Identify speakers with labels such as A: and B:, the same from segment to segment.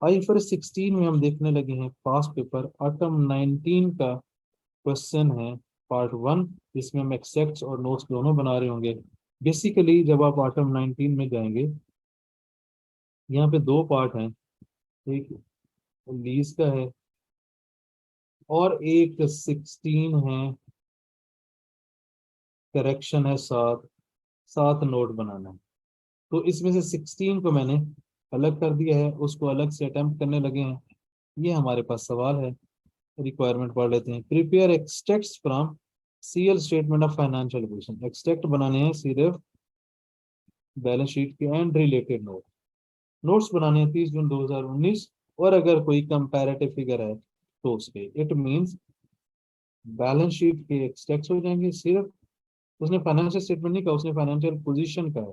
A: IFRS 16 में हम देखने लगे हैं पास पेपर आटम 19 का क्वेश्चन है पार्ट 1, जिसमें हम एक्सट्रैक्ट्स और नोट्स दोनों बना रहे होंगे। बेसिकली जब आप आटम 19 में जाएंगे, यहाँ पे दो पार्ट हैं, एक लीज का है और एक 16 है, करेक्शन है, सात सात नोट बनाना है। तो इसमें से 16 को मैंने अलग कर दिया है, उसको अलग से अटेम्प्ट करने लगे हैं। ये हमारे पास सवाल है, रिक्वायरमेंट पढ़ लेते हैं। Prepare extracts from CL statement of financial position. Extract बनाने हैं सिर्फ बैलेंस शीट के एंड रिलेटेड नोट। नोट्स बनाने हैं 30 जून 2019, और अगर कोई कंपैरेटिव फिगर है तो उसके इट मींस बैलेंस शीट के एक्सट्रैक्ट्स हो जाएंगे सिर्फ। उसने फाइनेंशियल स्टेटमेंट नहीं कहा, उसने फाइनेंशियल पोजीशन का है।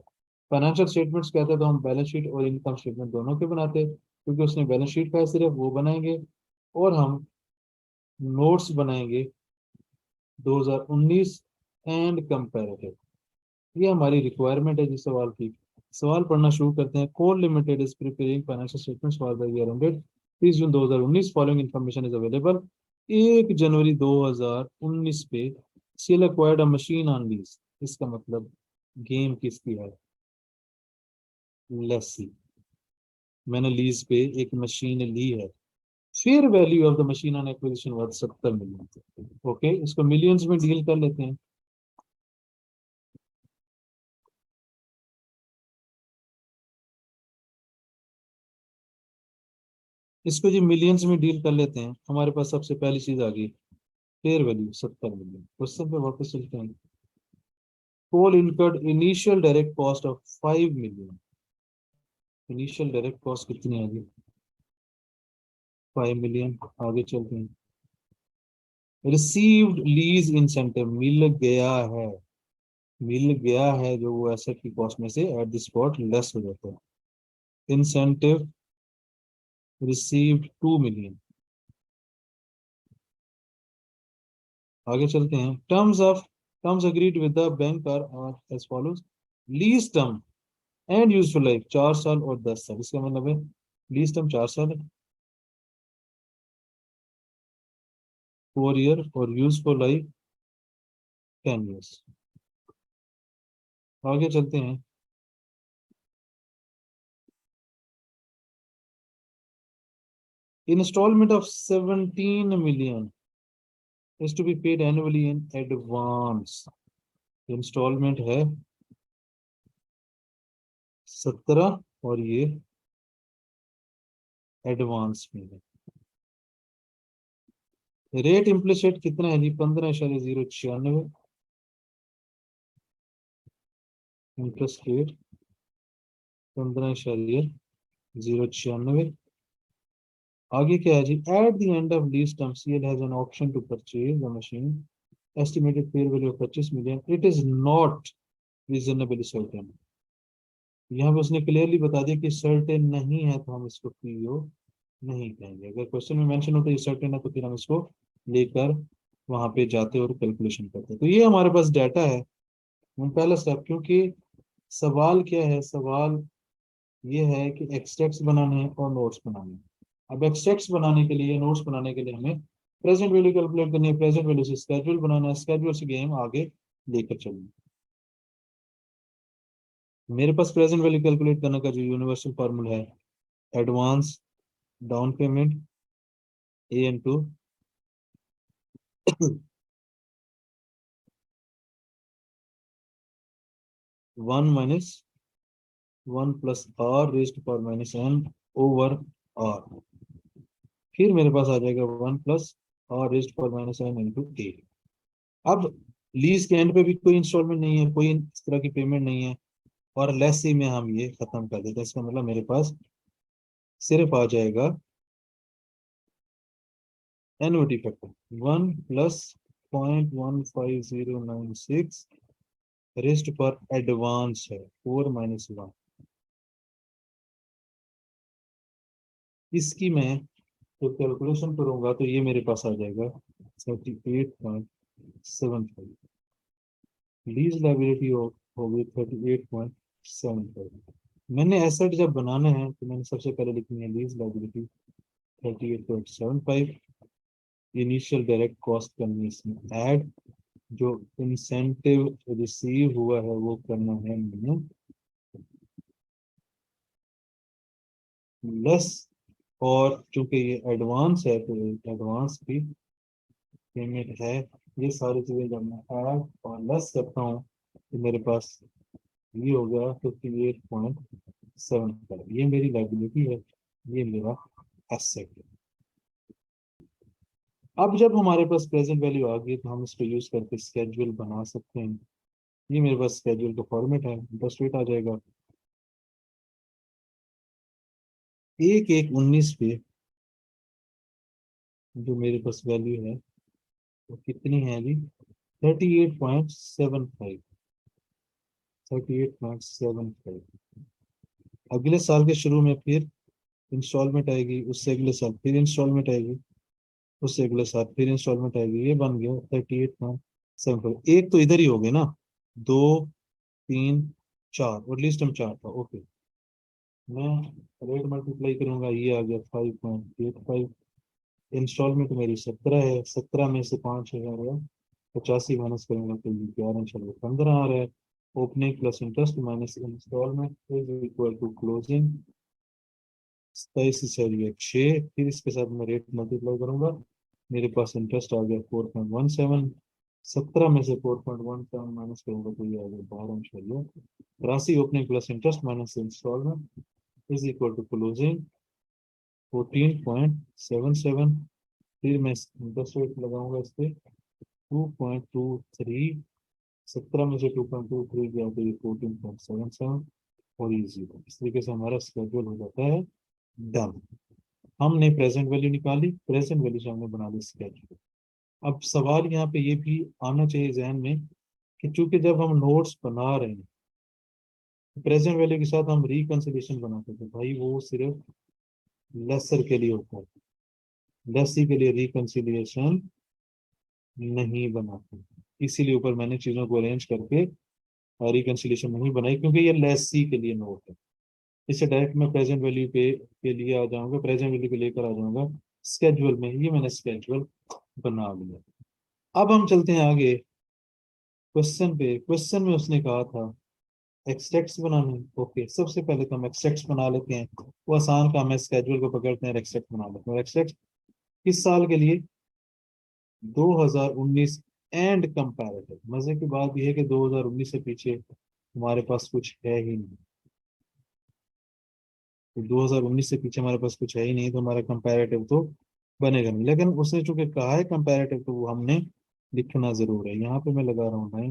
A: फाइनेंशियल स्टेटमेंट्स कहते हैं तो हम बैलेंस शीट और इनकम स्टेटमेंट दोनों के बनाते हैं, क्योंकि उसने बैलेंस शीट का है सिर्फ, वो बनाएंगे। और हम नोट्स बनाएंगे 2019 एंड कंपैरेटिव। ये हमारी रिक्वायरमेंट है जिस सवाल की। सवाल पढ़ना शुरू करते हैं। Coal Limited is preparing financial statements for the year ended 30 June 2019। Following information is available. 1 January 2019 पे CL acquired a machine on lease. इसका मतलब गेम किसकी है? लेसी। मैंने लीज पे एक मशीन ली है। Fair value of the machine on acquisition worth 70 million. Okay, इसको मिलियंस में डील कर लेते हैं। इसको जी मिलियंस में डील कर लेते हैं। हमारे पास सबसे पहली चीज आ गई, फेयर वैल्यू 70 मिलियन। क्वेश्चन पे वापस चलते हैं। Coal incurred initial direct cost of 5 million. Initial direct cost कितनी आ गई? 5 मिलियन। आगे चलते हैं। रिसीव्ड लीज इंसेंटिव, मिल गया है। मिल गया है जो वो एसेट की कॉस्ट में से एट द स्पॉट लेस हो जाता है। Incentive received 2 million. आगे चलते हैं। Terms agreed with the bank are as follows. Lease term and useful life 4 साल और 10 साल। इसका मतलब है लीज टर्म 4 साल है, 4 ईयर, और यूजफुल लाइफ 10 ईयर्स। आगे चलते हैं। Installment of 17 million is to be paid annually in advance. Installment है 17, और ये एडवांस में है। रेट इम्प्लिसिट कितना है जी? 15.096। Interest rate 15.096। आगे क्या है जी? At the end of lease term CL has an option to purchase the machine. Estimated fair value of 25 million. It is not reasonably certain. यहाँ पे उसने क्लियरली बता दिया कि सर्टेन नहीं है, तो हम इसको पीओ नहीं कहेंगे। अगर क्वेश्चन में मेंशन होता है ये सर्टेन है, तो फिर हम इसको लेकर वहां पे जाते और कैलकुलेशन करते। तो ये हमारे पास डाटा है। पहला स्टेप, क्योंकि सवाल क्या है? सवाल ये है कि एक्सट्रैक्ट्स बनाने हैं और नोट्स बनाने हैं। अब एक्सट्रैक्ट्स बनाने के लिए, नोट्स बनाने के लिए हमें प्रेजेंट वैल्यू कैलकुलेट करनी है। प्रेजेंट वैल्यू से स्केड्यूल बनाना है, स्केड्यूल से गेम आगे लेकर चलना है। मेरे पास प्रेजेंट वैल्यू कैलकुलेट करने का जो यूनिवर्सल फार्मूला है, advance down payment A into 1 - 1 + r⁻n over r. फिर मेरे पास आ जाएगा 1 + r⁻n इंटू ए। अब लीज के एंड पे भी कोई इंस्टॉलमेंट नहीं है, कोई इस तरह की पेमेंट नहीं है, और लेस ही में हम ये खत्म कर देते हैं। इसका मतलब मेरे पास सिर्फ आ जाएगा एनुअटी फैक्टर 1 + 0.15096 रेस्ट पर एडवांस है 4 - 1। इसकी मैं तो कैलकुलेशन करूंगा तो ये मेरे पास आ जाएगा 38.75। लीज लाइबिलिटी हो गई 38.75। मैंने एसेट जब बनाना है तो मैंने सबसे पहले लिखनी है lease liability 38.75। Initial direct cost करनी है इसमें ऐड, जो इंसेंटिव रिसीव हुआ है वो करना है मैंने लेस। और चूंकि ये एडवांस है तो एडवांस की पेमेंट है। ये सारी चीजें जब मैं ऐड और लेस करता हूँ तो मेरे पास ये हो गया 58.75। ये मेरी लाइबिलिटी है, ये मेरा एसेट है। अब जब हमारे पास प्रेजेंट वैल्यू आ गई तो हम इसको यूज करके स्केड्यूल बना सकते हैं। ये मेरे पास स्केड्यूल का फॉर्मेट है, इंटरेस्ट रेट आ जाएगा 1/1/19 पे। जो मेरे पास वैल्यू है वो कितनी है जी? 38.75। 38.75। अगले साल के शुरू में फिर इंस्टॉलमेंट आएगी, उससे अगले साल फिर इंस्टॉलमेंट आएगी, उससे अगले साल फिर इंस्टॉलमेंट आएगी। ये बन गया 38.75। एक तो इधर ही हो गए ना, 2 3 4, और लिस्ट में 4 था। ओके, मैं रेट मल्टीप्लाई करूंगा, ये आ गया 5.85। इंस्टॉलमेंट मेरी 17 है, 17 में से 5,000 85 माइनस करेंगे तो ये 11 15 आ रहा है। Opening plus interest minus installment is equal to closing 27 6। फिर इसके साथ मैं रेट मल्टीप्लाई करूंगा, मेरे पास इंटरेस्ट आ गया 4.17। 17 में से 4.17 माइनस करूंगा तो ये आ गया 12 opening plus interest minus installment is equal to closing 14.77। फिर मैं इंटरेस्ट रेट लगाऊंगा इस पे 2.23। 17 में से 2.23 गया तो ये 14.77 और ये 0। इस तरीके से हमारा स्केड्यूल हो जाता है डन। हमने प्रेजेंट वैल्यू निकाली, प्रेजेंट वैल्यू से हमने बना ली स्केड्यूल। अब सवाल यहाँ पे ये भी आना चाहिए जहन में कि चूंकि जब हम नोट्स बना रहे हैं प्रेजेंट वैल्यू के साथ हम रिकंसिलिएशन बनाते थे, भाई वो सिर्फ लेसर के लिए होता है, लेसी के लिए रिकंसिलिएशन नहीं बनाते। इसीलिए ऊपर मैंने चीजों को अरेंज करके रिकंसिलिएशन नहीं बनाई, क्योंकि ये लेसी के लिए नोट है। इससे डायरेक्ट मैं प्रेजेंट वैल्यू पे के लिए आ जाऊंगा, प्रेजेंट वैल्यू पे लेकर आ जाऊंगा स्केड्यूल में। ये मैंने स्केड्यूल बना लिया। अब हम चलते हैं आगे क्वेश्चन पे। क्वेश्चन में उसने कहा था एक्सट्रैक्ट्स बनाने। ओके, सबसे पहले तो हम एक्सट्रैक्ट्स बना लेते हैं, वो आसान काम है। स्केड्यूल को पकड़ते हैं, एक्सट्रैक्ट बना लेते हैं। एक्सट्रैक्ट किस साल के लिए? 2019 एंड कंपैरेटिव। मजे की बात यह है कि 2019 से पीछे हमारे पास कुछ है ही नहीं। तो 2019 से पीछे हमारे पास कुछ है ही नहीं, तो हमारा कंपैरेटिव तो बनेगा नहीं। लेकिन उसने चूंकि कहा है कंपैरेटिव तो वो हमने लिखना जरूर है। यहाँ पे मैं लगा रहा हूँ भाई,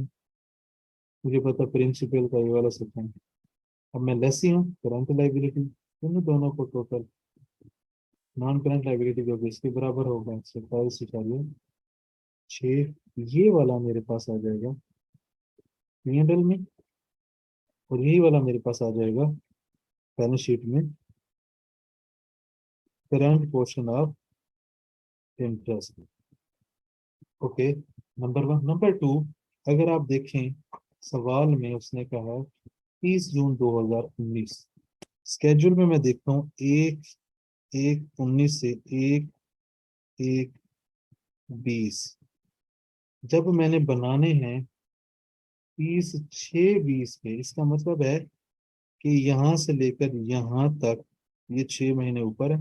A: मुझे पता प्रिंसिपल का ये वाला सेक्शन। अब मैं लेस ही हूँ करंट लाइबिलिटी, इन दोनों को टोटल नॉन करंट लाइबिलिटी जो कि इसके बराबर होगा 27 6। ये वाला मेरे पास आ जाएगा P&L में, और यही वाला मेरे पास आ जाएगा बैलेंस शीट में current portion of interest. Okay, number one. Number two, अगर आप देखें सवाल में उसने कहा 30 जून 2019। स्केड्यूल में मैं देखता हूँ 1/1/19 से 1/1/20। जब मैंने बनाने हैं 30 6/20 पे, इसका मतलब है कि यहाँ से लेकर यहाँ तक ये 6 महीने ऊपर है,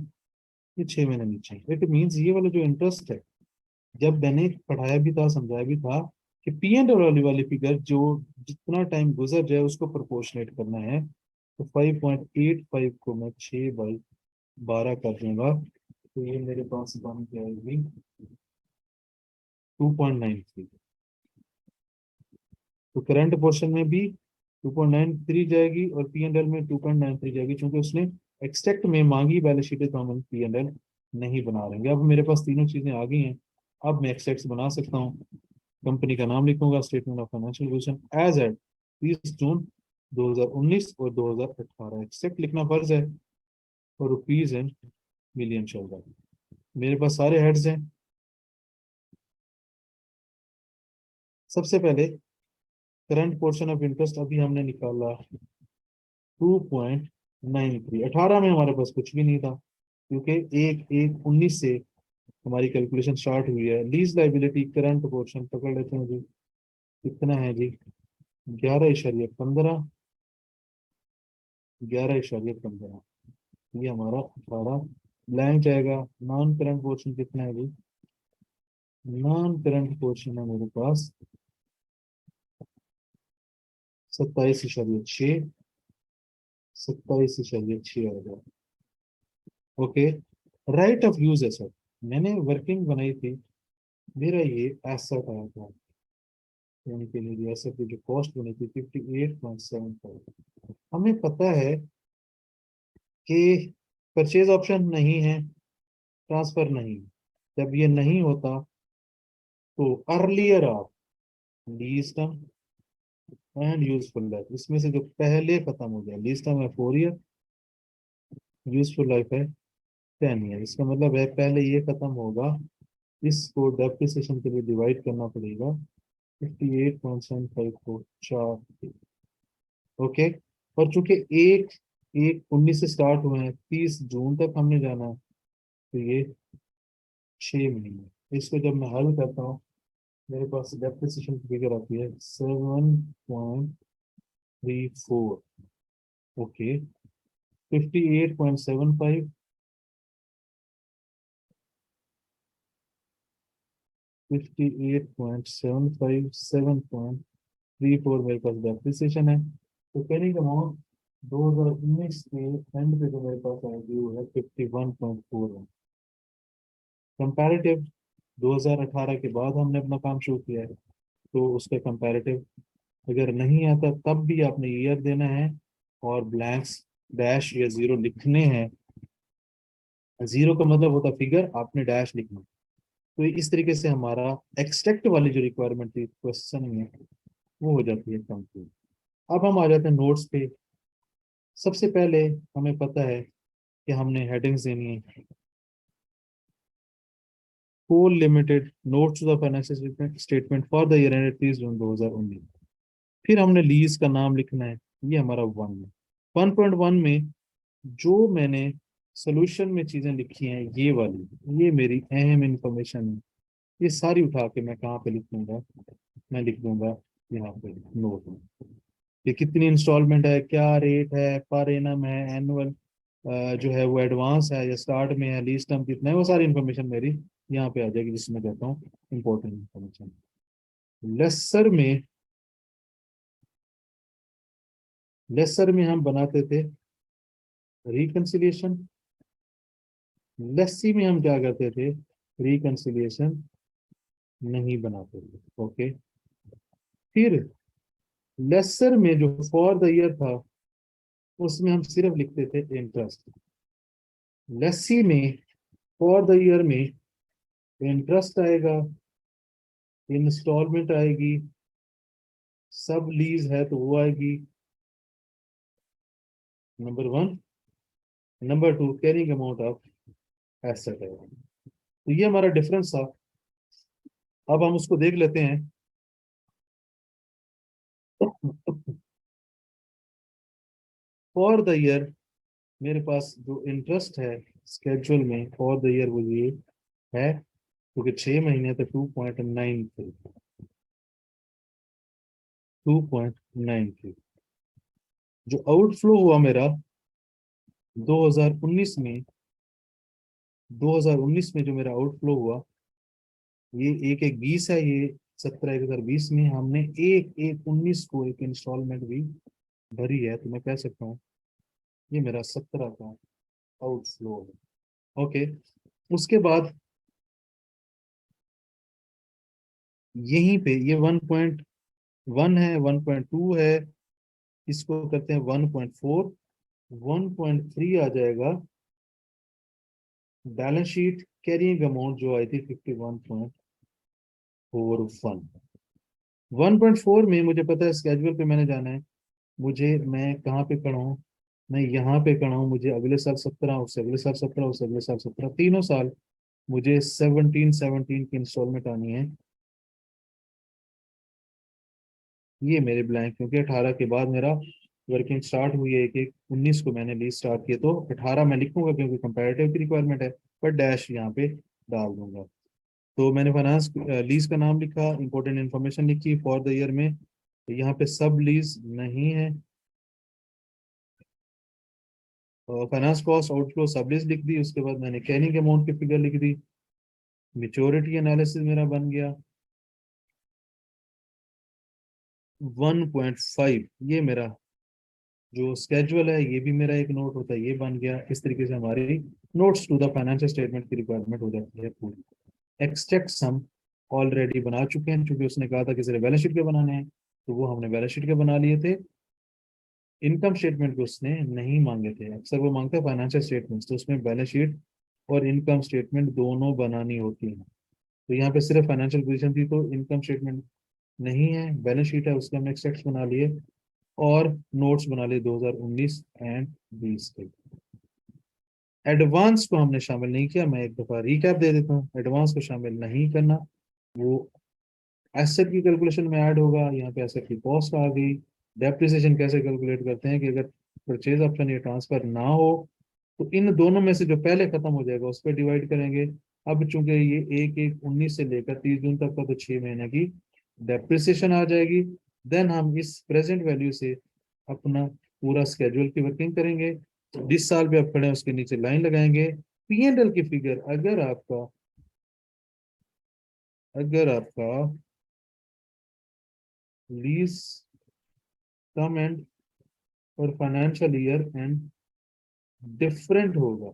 A: ये 6 महीने नीचे है। इट मीन्स ये वाला जो इंटरेस्ट है, जब मैंने पढ़ाया भी था समझाया भी था कि पी एंड वाली वाली फिगर जो जितना टाइम गुजर जाए उसको प्रोपोर्शनेट करना है। तो 5.85 को मैं 6/12 कर दूंगा तो ये मेरे पास बन जाएगी 2.93। तो करंट पोर्शन में भी 2.93 जाएगी और पी एंड एल में 2.93 जाएगी, क्योंकि उसने एक्सट्रैक्ट में मांगी बैलेंस शीट है तो हम पी एंड एल नहीं बना रहेंगे। अब मेरे पास तीनों चीजें आ गई हैं, अब मैं एक्सट्रैक्ट बना सकता हूँ। कंपनी का नाम लिखूंगा, statement of financial position as at 30 June 2019 और 2018। एक्सट्रैक्ट लिखना फर्ज है, और रुपीज एंड मिलियन चल रहा है। मेरे पास सारे हेड्स हैं। सबसे पहले करंट पोर्शन ऑफ इंटरेस्ट अभी हमने निकाला 2.93। 18 में हमारे पास कुछ भी नहीं था, क्योंकि 1/1/19 से हमारी कैलकुलेशन स्टार्ट हुई है। लीज लाइबिलिटी करंट पोर्शन पकड़ लेते हैं जी, कितना है जी? 11.15। 11.15, ये हमारा 18 ब्लैंक जाएगा। नॉन करंट पोर्शन कितना है जी? नॉन करंट पोर्शन है मेरे पास 27.6। 27.6 आ गया। ओके। राइट ऑफ यूज है सर, मैंने वर्किंग बनाई थी, मेरा ये एसेट आया था, यानी कि मेरी एसेट की जो कॉस्ट बनी थी 58.75। हमें पता है कि परचेज ऑप्शन नहीं है, ट्रांसफर नहीं। जब ये नहीं होता तो earlier of lease term and useful life, इसमें से जो पहले खत्म हो गया, लीज टर्म है 4 ईयर, यूजफुल लाइफ है 10 ईयर। इसका मतलब है पहले ये खत्म होगा, इसको डेप्रिसिएशन के लिए डिवाइड करना पड़ेगा 58.75 को 4। ओके। और चूंकि 1/1/19 से स्टार्ट हुए हैं, 30 जून तक हमने जाना है, तो ये 6 महीने। इसको जब मैं हल करता हूँ, मेरे पास डेप्रिसिएशन की फिगर आती है 7.34। ओके। 58.75, 58.75, 7.34 मेरे पास डेप्रिसिएशन है। तो कैरिंग अमाउंट 2019 के एंड पे जो मेरे पास आएगी वो है 51.4। कंपैरेटिव 2018 के बाद हमने अपना काम शुरू किया है, तो उसका कंपैरेटिव अगर नहीं आता तब भी आपने ईयर देना है और ब्लैंक्स डैश या जीरो लिखने हैं। जीरो का मतलब होता फिगर, आपने डैश लिखना। तो इस तरीके से हमारा एक्सट्रैक्ट वाली जो रिक्वायरमेंट थी क्वेश्चन में, वो हो जाती है कंप्लीट। अब हम आ जाते हैं नोट्स पे। सबसे पहले हमें पता है कि हमने हेडिंग्स देनी है, Coal Limited notes to the financial statement for the year ended 30 June 2019। फिर हमने लीज का नाम लिखना है, ये हमारा 1 में जो मैंने सोल्यूशन में चीजें लिखी हैं, ये वाली, ये मेरी अहम इंफॉर्मेशन है। ये सारी उठा के मैं कहाँ पे लिख दूंगा? मैं लिख दूंगा यहाँ पे नोट में, कि कितनी इंस्टॉलमेंट है, क्या रेट है, पर एनम है, एनुअल जो है वो एडवांस है या स्टार्ट में है, लीज टर्म कितना है, वो सारी इन्फॉर्मेशन मेरी यहाँ पे आ जाएगी, जिसमें कहता हूँ इंपॉर्टेंट इन्फॉर्मेशन। लेसर में, लेसर में हम बनाते थे रिकंसिलिएशन, लेस्सी में हम क्या करते थे? रिकंसिलिएशन नहीं बनाते थे। ओके। फिर लेसर में जो फॉर द ईयर था, उसमें हम सिर्फ लिखते थे इंटरेस्ट। लेस्सी में फॉर द ईयर में इंटरेस्ट आएगा, इंस्टॉलमेंट आएगी, सब लीज है तो वो आएगी, number 1। Number 2 carrying amount of asset है। तो ये हमारा डिफरेंस था। अब हम उसको देख लेते हैं। फॉर द ईयर मेरे पास जो इंटरेस्ट है स्केड्यूल में फॉर द ईयर, वो ये है, क्योंकि 6 महीने तो 2.93। 2.93 जो आउटफ्लो हुआ मेरा 2019 में, 2019 में जो मेरा आउटफ्लो हुआ, ये 1/1/20 है, ये 17/1/20 में हमने 1/1/19 को एक इंस्टॉलमेंट भी भरी है, तो मैं कह सकता हूँ ये मेरा 17 का आउटफ्लो है। ओके। उसके बाद यहीं पे ये 1.1 है, 1.2 है, इसको करते हैं 1.4। 1.3 आ जाएगा बैलेंस शीट कैरिंग अमाउंट जो आई थी 51.41। 1.4 में मुझे पता है स्केड्यूल पे मैंने जाना है, मुझे मैं कहाँ पे खड़ा हूँ? मैं यहाँ पे खड़ा हूँ। मुझे अगले साल 17, उससे अगले साल 17, उससे अगले साल 17, तीनों साल मुझे 17 की इंस्टॉलमेंट आनी है। ये मेरे ब्लैंक, क्योंकि 18 के बाद मेरा वर्किंग स्टार्ट हुई है 1/1/19 को मैंने लीज स्टार्ट किया, तो 18 मैं लिखूंगा क्योंकि कंपैरेटिव की रिक्वायरमेंट है, पर डैश यहाँ पे डाल दूंगा। तो मैंने फाइनेंस लीज का नाम लिखा, इंपॉर्टेंट इन्फॉर्मेशन लिखी फॉर द ईयर में, तो यहाँ पे सब लीज नहीं है, फाइनेंस कॉस्ट आउटफ्लो सब लीज लिख दी। उसके बाद मैंने कैरिंग अमाउंट की फिगर लिख दी, मेच्योरिटी एनालिसिस मेरा बन गया 1.5, ये मेरा जो स्केजुअल है ये भी मेरा एक नोट होता है, ये बन गया। इस तरीके से हमारी notes to the financial statement की रिक्वायरमेंट हो जाती है पूरी। एक्सट्रैक्ट हम ऑलरेडी बना चुके हैं, क्योंकि उसने कहा था कि सिर्फ बैलेंस शीट के बनाने हैं, तो वो हमने बैलेंस शीट के बना लिए थे। इनकम स्टेटमेंट को उसने नहीं मांगे थे, अक्सर वो मांगता है फाइनेंशियल स्टेटमेंट्स, तो उसमें बैलेंस शीट और इनकम स्टेटमेंट दोनों बनानी होती है। तो यहाँ पे सिर्फ फाइनेंशियल पोजीशन थी, तो इनकम स्टेटमेंट नहीं है, बैलेंस शीट है, उसके हमने एक्सट्रैक्ट बना लिए और नोट्स बना लिए 2019 एंड 20 के। एडवांस को हमने शामिल नहीं किया, मैं एक दफा रिकैप दे देता हूँ। एडवांस को शामिल नहीं करना, वो एसेट की कैलकुलेशन में ऐड होगा। यहाँ पे एसेट की कॉस्ट आ गई। डेप्रिसिएशन कैसे कैलकुलेट करते हैं कि अगर परचेज ऑप्शन या ट्रांसफर ना हो तो इन दोनों में से जो पहले खत्म हो जाएगा उस पर डिवाइड करेंगे। अब चूंकि ये 1/1/19 से लेकर 30 जून तक का, तो 6 महीने की डेप्रिसिएशन आ जाएगी। देन हम इस प्रेजेंट वैल्यू से अपना पूरा स्केड्यूल की वर्किंग करेंगे। जिस साल पे आप खड़े हैं उसके नीचे लाइन लगाएंगे। P&L की फिगर, अगर आपका लीज टर्म एंड और फाइनेंशियल ईयर एंड डिफरेंट होगा,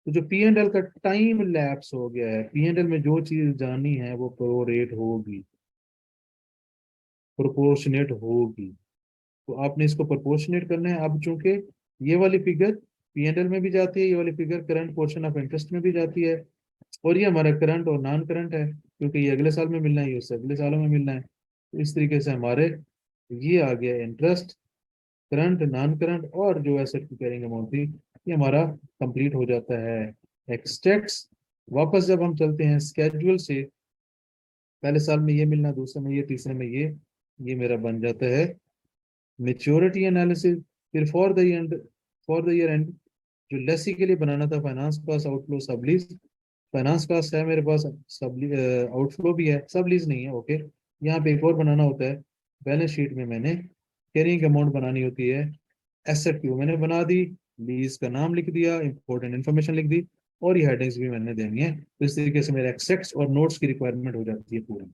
A: तो जो P&L का टाइम लैप्स हो गया है, P&L में जो चीज जानी है वो प्रोरेट होगी, प्रोपोर्शनेट होगी। तो आपने इसको प्रोपोर्शनेट करना है। अब चूंकि ये वाली फिगर P&L में भी जाती है, ये वाली figure current portion of interest में भी जाती है, और ये हमारा करंट और नॉन करंट है, क्योंकि ये अगले साल में मिलना है, ये उससे अगले सालों में मिलना है। तो इस तरीके से हमारे ये आ गया इंटरेस्ट, करंट, नॉन करंट, और जो एसेट की कैरिंग अमाउंट थी, ये हमारा कंप्लीट हो जाता है। एक्सट्रैक्ट्स, वापस जब हम चलते हैं स्केड्यूल से, पहले साल में ये मिलना, दूसरे में ये, तीसरे में ये मेरा बन जाता है मेच्योरिटी एनालिसिस। फिर फॉर द ईयर एंड जो लेसी के लिए बनाना था, finance cost outflow sublease. Finance cost है मेरे पास, सब आउटफ्लो भी है, सब लीज नहीं है, ओके। यहाँ पे एक और बनाना होता है, बैलेंस शीट में मैंने कैरिंग अमाउंट बनानी होती है, एसेट की वो मैंने बना दी, लीज का नाम लिख दिया, इंपॉर्टेंट इन्फॉर्मेशन लिख दी, और ये हेडिंग्स भी मैंने देनी है। तो इस तरीके से मेरे एक्सेट्स और नोट्स की रिक्वायरमेंट हो जाती है पूरी।